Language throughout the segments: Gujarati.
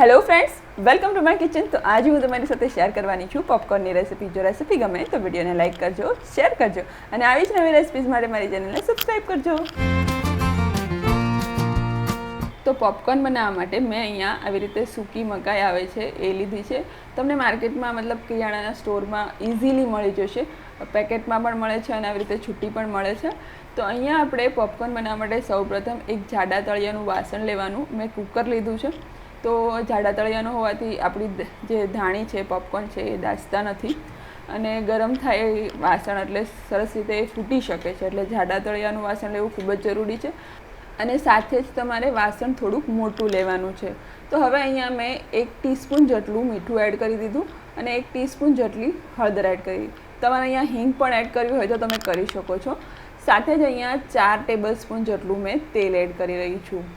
Hello friends, welcome to my kitchen. તો આજે હું તમારી સાથે શેર કરવાની છું પોપકોર્નની રેસિપી. જો રેસિપી ગમે તો વિડીયોને લાઇક કરજો, શેર કરજો અને આવી જ નવી રેસિપીઝ માટે મારી ચેનલને સબસ્ક્રાઈબ કરજો. તો પોપકોર્ન બનાવવા માટે મેં અહીંયા આવી રીતે સૂકી મકાઈ આવે છે એ લીધી છે. તમને માર્કેટમાં મતલબ કિરાણાના સ્ટોરમાં ઇઝીલી મળી જશે. પેકેટમાં પણ મળે છે અને આવી રીતે છૂટી પણ મળે છે. તો અહીંયા આપણે પોપકોર્ન બનાવવા માટે સૌપ્રથમ એક જાડા તળિયાનું વાસણ લેવાનું. મેં કુકર લીધું છે. તો જાડા તળિયાનું હોવાથી આપણી જે ધાણી છે પોપકોર્ન છે એ દાઝતા નથી અને ગરમ થાય વાસણ એટલે સરસ રીતે એ ફૂટી શકે છે. એટલે જાડા તળિયાનું વાસણ લેવું ખૂબ જ જરૂરી છે. અને સાથે જ તમારે વાસણ થોડુંક મોટું લેવાનું છે. તો હવે અહીંયા મેં 1 ટીસ્પૂન જેટલું મીઠું એડ કરી દીધું અને 1 ટીસ્પૂન જેટલી હળદર એડ કરી. તમારે અહીંયા હિંગ પણ એડ કરવી હોય તો તમે કરી શકો છો. સાથે જ અહીંયા 4 ટેબલસ્પૂન જેટલું મેં તેલ એડ કરી રહી છું.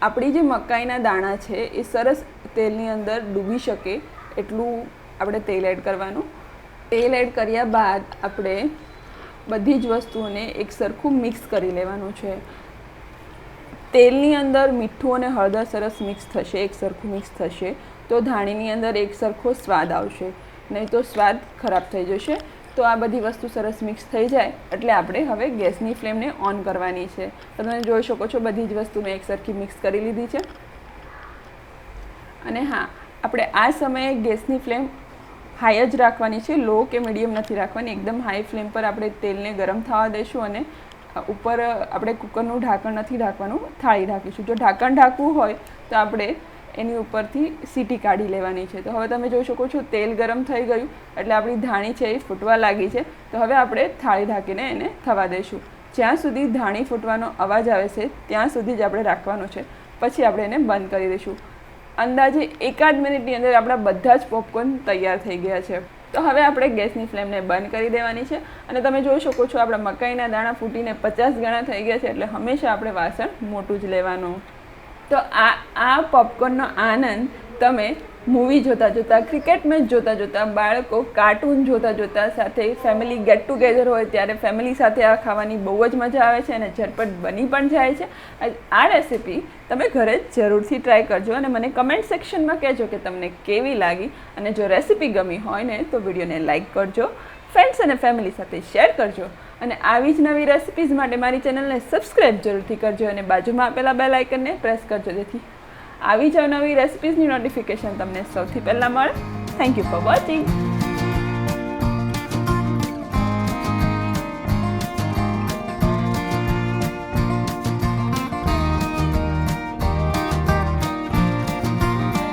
આપણી જે મકાઈના દાણા છે એ સરસ તેલની અંદર ડૂબી શકે એટલું આપણે તેલ એડ કરવાનું. તેલ એડ કર્યા બાદ આપણે બધી જ વસ્તુઓને એક સરખું મિક્સ કરી લેવાનું છે. તેલની અંદર મીઠું અને હળદર સરસ મિક્સ થશે, એક સરખું મિક્સ થશે તો ધાણીની અંદર એક સરખો સ્વાદ આવશે, નહીં તો સ્વાદ ખરાબ થઈ જશે. તો આ બધી વસ્તુ સરસ મિક્સ થઈ જાય એટલે આપણે હવે ગેસની ફ્લેમને ઓન કરવાની છે. તમે જોઈ શકો છો બધી જ વસ્તુ મેં એકસરખી મિક્સ કરી લીધી છે. અને હા, આપણે આ સમયે ગેસની ફ્લેમ હાઈ જ રાખવાની છે, લો કે મીડિયમ નથી રાખવાની. એકદમ હાઈ ફ્લેમ પર આપણે તેલને ગરમ થવા દઈશું અને ઉપર આપણે કુકરનું ઢાંકણ નથી ઢાંકવાનું, થાળી ઢાંકીશું. જો ઢાંકણ ઢાંકવું હોય તો આપણે એની ઉપરથી સીટી કાઢી લેવાની છે. તો હવે તમે જોઈ શકો છો તેલ ગરમ થઈ ગયું એટલે આપણી ધાણી છે એ ફૂટવા લાગી છે. તો હવે આપણે થાળી ઢાંકીને એને થવા દઈશું. જ્યાં સુધી ધાણી ફૂટવાનો અવાજ આવે છે ત્યાં સુધી જ આપણે રાખવાનો છે. પછી આપણે એને બંધ કરી દઈશું. અંદાજે 1-8 મિનિટની અંદર આપણા બધા જ પોપકોર્ન તૈયાર થઈ ગયા છે. તો હવે આપણે ગેસની ફ્લેમને બંધ કરી દેવાની છે. અને તમે જોઈ શકો છો આપણા મકાઈના દાણા ફૂટીને 50 ગણા થઈ ગયા છે. એટલે હંમેશા આપણે વાસણ મોટું જ લેવાનું. તો આ પોપકોર્નનો આનંદ તમે મૂવી જોતાં જોતાં, ક્રિકેટ મેચ જોતાં જોતાં, બાળકો કાર્ટૂન જોતાં જોતાં, સાથે ફેમિલી ગેટ ટુગેધર હોય ત્યારે ફેમિલી સાથે આ ખાવાની બહુ જ મજા આવે છે અને ઝટપટ બની પણ જાય છે. આ રેસિપી તમે ઘરે જ જરૂરથી ટ્રાય કરજો અને મને કમેન્ટ સેક્શનમાં કહેજો કે તમને કેવી લાગી. અને જો રેસિપી ગમી હોય ને તો વિડીયોને લાઇક કરજો, ફ્રેન્ડ્સ અને ફેમિલી સાથે શેર કરજો અને આવી જ નવી રેસિપીઝ માટે મારી ચેનલને સબસ્ક્રાઈબ જરૂરથી કરજો અને બાજુમાં આપેલા બેલ આઇકનને પ્રેસ કરજો જેથી આવી જ નવી રેસિપીઝની નોટિફિકેશન તમને સૌથી પહેલાં મળે. Thank you for watching.